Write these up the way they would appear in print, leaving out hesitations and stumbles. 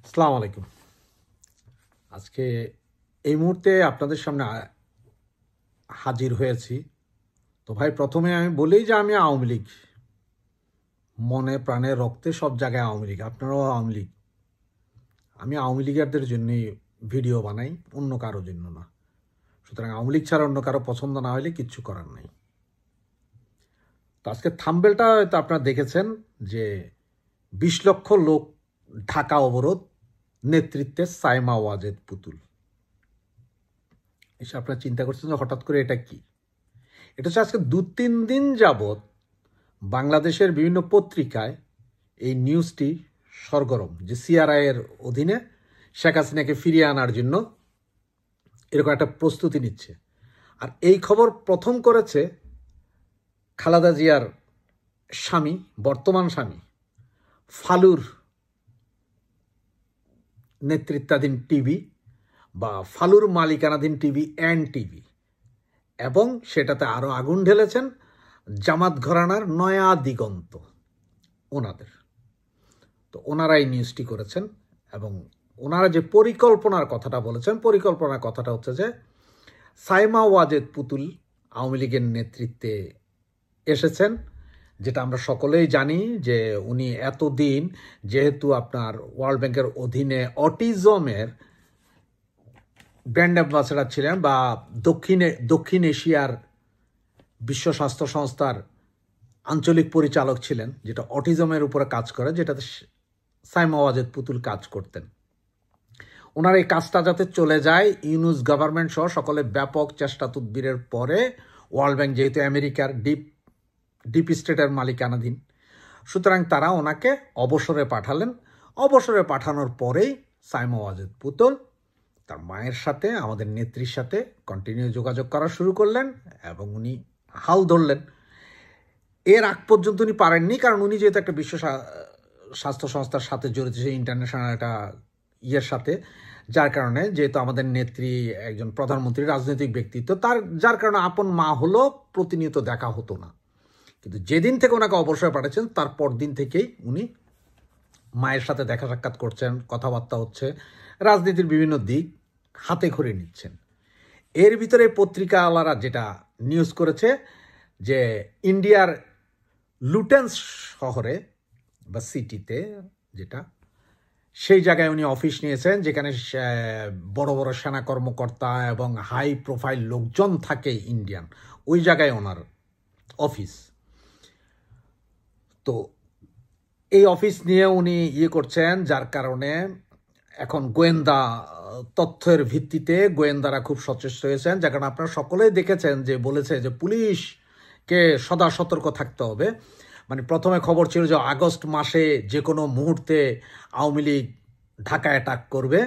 আসসালামু আলাইকুম। আজকে এই মুহূর্তে আপনাদের সামনে হাজির হয়েছি। তো ভাই, প্রথমে আমি বলি যে আমি আওয়ামী লীগ, মনে প্রাণে রক্তে সব জায়গায় আওয়ামী লীগ, আপনারাও আওয়ামী লীগ। আমি আওয়ামী লীগারদের জন্যই ভিডিও বানাই, অন্য কারোর জন্য না। সুতরাং আওয়ামী লীগ ছাড়া অন্য কারো পছন্দ না হলে কিচ্ছু করার নাই। তো আজকে থাম্বনেলটা হয়তো আপনারা দেখেছেন যে 20 লক্ষ লোক ঢাকা অবরোধ, নেতৃত্বে সাইমা ওয়াজেদ পুতুল। এসে আপনারা চিন্তা করছেন যে হঠাৎ করে এটা কি? এটা হচ্ছে আজকে 2-3 দিন যাবৎ বাংলাদেশের বিভিন্ন পত্রিকায় এই নিউজটি সরগরম, যে সিআরআই এর অধীনে শেখ হাসিনাকে ফিরিয়ে আনার জন্য এরকম একটা প্রস্তুতি নিচ্ছে। আর এই খবর প্রথম করেছে খালেদা জিয়ার স্বামী, বর্তমান স্বামী, ফালুর নেতৃত্বাধীন টিভি বা ফালুর মালিকানাধীন টিভি এন টিভি, এবং সেটাতে আরও আগুন ঢেলেছেন জামাত ঘরানার নয়া দিগন্ত, ওনাদের। তো ওনারা এই নিউজটি করেছেন এবং ওনারা যে পরিকল্পনার কথাটা বলেছেন, পরিকল্পনার কথাটা হচ্ছে যে সাইমা ওয়াজেদ পুতুল আওয়ামী লীগের নেতৃত্বে এসেছেন, যেটা আমরা সকলেই জানি যে উনি এতদিন যেহেতু আপনার ওয়ার্ল্ড ব্যাংকের অধীনে অটিজমের ব্র্যান্ড অ্যাম্বাসেডার ছিলেন, বা দক্ষিণ এশিয়ার বিশ্ব স্বাস্থ্য সংস্থার আঞ্চলিক পরিচালক ছিলেন, যেটা অটিজমের উপরে কাজ করে, যেটাতে সাইমা ওয়াজেদ পুতুল কাজ করতেন। ওনার এই কাজটা যাতে চলে যায়, ইউনুস গভর্নমেন্ট সহ সকলে ব্যাপক চেষ্টা তদবিরের পরে, ওয়ার্ল্ড ব্যাংক যেহেতু আমেরিকার ডিপ স্টেটের মালিকানাধীন, সুতরাং তারা ওনাকে অবসরে পাঠালেন। অবসরে পাঠানোর পরেই সাইমা ওয়াজেদ পুতুল তার মায়ের সাথে, আমাদের নেত্রীর সাথে কন্টিনিউ যোগাযোগ করা শুরু করলেন এবং উনি হাল ধরলেন। এর আগ পর্যন্ত উনি পারেননি, কারণ উনি যেহেতু একটা বিশ্ব স্বাস্থ্য সংস্থার সাথে জড়িত, সেই ইন্টারন্যাশনাল একটা ইয়ের সাথে, যার কারণে যেহেতু আমাদের নেত্রী একজন প্রধানমন্ত্রী, রাজনৈতিক ব্যক্তিত্ব, যার কারণে আপন মা হলো, প্রতিনিয়ত দেখা হতো না। কিন্তু যেদিন থেকে ওনাকে অবসরে পাঠাচ্ছেন তার পর দিন থেকেই উনি মায়ের সাথে দেখা সাক্ষাৎ করছেন, কথাবার্তা হচ্ছে, রাজনীতির বিভিন্ন দিক হাতে খড়ি নিচ্ছেন। এর ভিতরে পত্রিকাওয়ালারা যেটা নিউজ করেছে যে ইন্ডিয়ার লুটেন্স শহরে বা সিটিতে, যেটা সেই জায়গায় উনি অফিস নিয়েছেন, যেখানে বড় বড় সেনা কর্মকর্তা এবং হাই প্রোফাইল লোকজন থাকে ইন্ডিয়ান, ওই জায়গায় ওনার অফিস। তো এই অফিস নিয়ে উনি করছেন, যার কারণে এখন গোয়েন্দা তথ্যের ভিত্তিতে গোয়েন্দারা খুব সচেষ্ট হয়েছেন, যার কারণে আপনারা সকলেই দেখেছেন যে বলেছে যে পুলিশকে সদা সতর্ক থাকতে হবে। মানে প্রথমে খবর ছিল যে আগস্ট মাসে যে কোনো মুহূর্তে আওয়ামী লীগ ঢাকা অ্যাটাক করবে,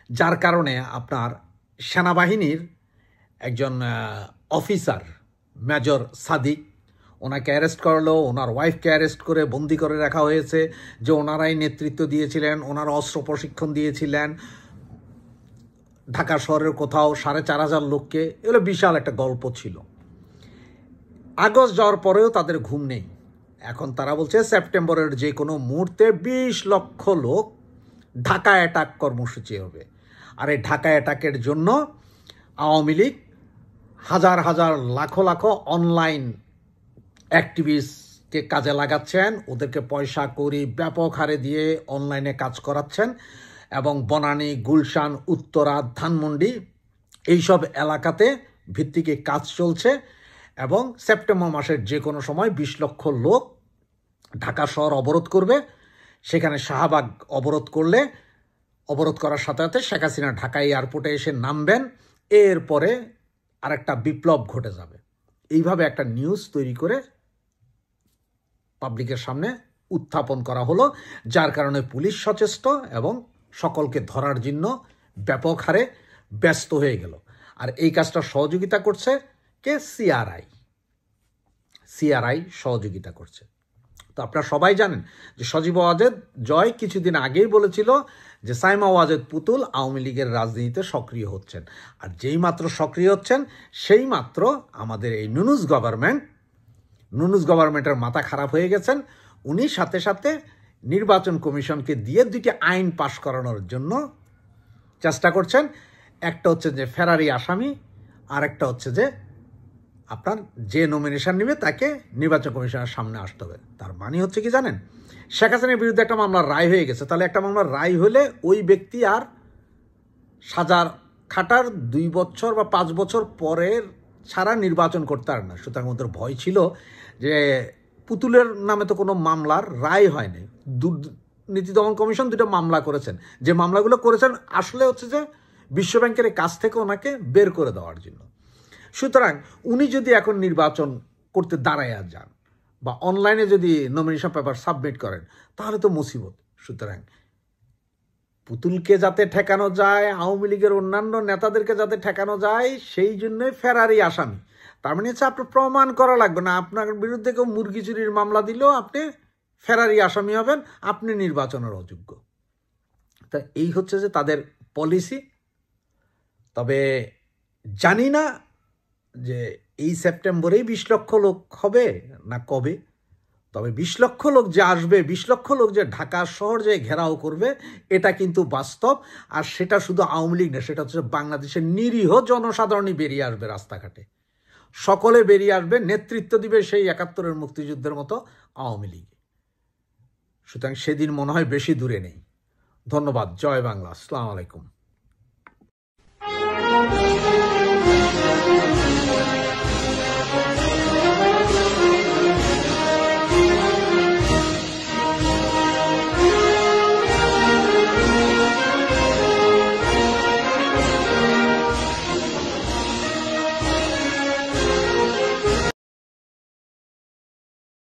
যার কারণে আপনার সেনাবাহিনীর একজন অফিসার মেজর সাদিক, ওনাকে অ্যারেস্ট করলো, ওনার ওয়াইফকে অ্যারেস্ট করে বন্দি করে রাখা হয়েছে, যে ওনারাই নেতৃত্ব দিয়েছিলেন, ওনারা অস্ত্র প্রশিক্ষণ দিয়েছিলেন ঢাকা শহরের কোথাও 4,500 লোককে। এগুলো বিশাল একটা গল্প ছিল। আগস্ট যাওয়ার পরেও তাদের ঘুম নেই। এখন তারা বলছে সেপ্টেম্বরের যে কোনো মুহূর্তে 20 লক্ষ লোক ঢাকা অ্যাটাক কর্মসূচি হবে। আর এই ঢাকা অ্যাটাকের জন্য আওয়ামী লীগ হাজার হাজার লাখো লাখো অনলাইন অ্যাক্টিভিস্টকে কাজে লাগাচ্ছেন, ওদেরকে পয়সা কড়ি ব্যাপক হারে দিয়ে অনলাইনে কাজ করাচ্ছেন, এবং বনানী, গুলশান, উত্তরা, ধানমন্ডি এইসব এলাকাতে ভিত্তিকে কাজ চলছে। এবং সেপ্টেম্বর মাসের যে কোনো সময় 20 লক্ষ লোক ঢাকা শহর অবরোধ করবে। সেখানে শাহবাগ অবরোধ করলে, অবরোধ করার সাথে সাথে শেখ হাসিনা ঢাকা এয়ারপোর্টে এসে নামবেন, এরপরে আরেকটা বিপ্লব ঘটে যাবে। এইভাবে একটা নিউজ তৈরি করে পাবলিকের সামনে উত্থাপন করা হলো, যার কারণে পুলিশ সচেষ্ট এবং সকলকে ধরার জন্য ব্যাপক হারে ব্যস্ত হয়ে গেল। আর এই কাজটা সহযোগিতা করছে কে? সিআরআই সহযোগিতা করছে। তো আপনারা সবাই জানেন যে সজীব ওয়াজেদ জয় কিছুদিন আগেই বলেছিল যে সাইমা ওয়াজেদ পুতুল আওয়ামী লীগের রাজনীতিতে সক্রিয় হচ্ছেন। আর যেই মাত্র সক্রিয় হচ্ছেন, সেই মাত্র আমাদের এই নুনুস গভর্নমেন্টের মাথা খারাপ হয়ে গেছেন। উনি সাথে সাথে নির্বাচন কমিশনকে দিয়ে দুইটি আইন পাশ করানোর জন্য চেষ্টা করছেন। একটা হচ্ছে যে ফেরারি আসামি, আর একটা হচ্ছে যে আপনার যে নমিনেশন নেবে তাকে নির্বাচন কমিশনের সামনে আসতে হবে। তার মানে হচ্ছে কি জানেন, শেখ হাসিনার বিরুদ্ধে একটা মামলার রায় হয়ে গেছে, তাহলে একটা মামলার রায় হলে ওই ব্যক্তি আর সাজার খাটার 2 বছর বা 5 বছর পরের ছাড়া নির্বাচন করতে পারে না। সুতরাং ওদের ভয় ছিল যে পুতুলের নামে তো কোনো মামলার রায় হয়নি, দুর্নীতি দমন কমিশন 2টা মামলা করেছেন, যে মামলাগুলো করেছেন আসলে হচ্ছে যে বিশ্বব্যাংকের কাছ থেকে ওনাকে বের করে দেওয়ার জন্য। সুতরাং উনি যদি এখন নির্বাচন করতে দাঁড়াইয়া যান বা অনলাইনে যদি নমিনেশন পেপার সাবমিট করেন তাহলে তো মুসিবত। সুতরাং পুতুলকে যাতে ঠেকানো যায়, আওয়ামী লীগের অন্যান্য নেতাদেরকে যাতে ঠেকানো যায়, সেই জন্যই ফেরারি আসামি। তার মানে হচ্ছে আপনার প্রমাণ করা লাগবে না, আপনার বিরুদ্ধে কেউ মুরগি চুরির মামলা দিলেও আপনি ফেরারি আসামি হবেন, আপনি নির্বাচনের অযোগ্য। তা এই হচ্ছে যে তাদের পলিসি। তবে জানি না যে এই সেপ্টেম্বরেই 20 লক্ষ লোক হবে না কবে। তবে 20 লক্ষ লোক যে আসবে, 20 লক্ষ লোক যে ঢাকা শহর যে ঘেরাও করবে, এটা কিন্তু বাস্তব। আর সেটা শুধু আওয়ামী লীগ না, সেটা হচ্ছে বাংলাদেশের নিরীহ জনসাধারণই বেরিয়ে আসবে রাস্তাঘাটে, সকলে বেরিয়ে আসবে, নেতৃত্ব দিবে সেই 71-এর মুক্তিযুদ্ধের মতো আওয়ামী লীগ। সুতরাং সেদিন মনে হয় বেশি দূরে নেই। ধন্যবাদ। জয় বাংলা। আসসালামু আলাইকুম।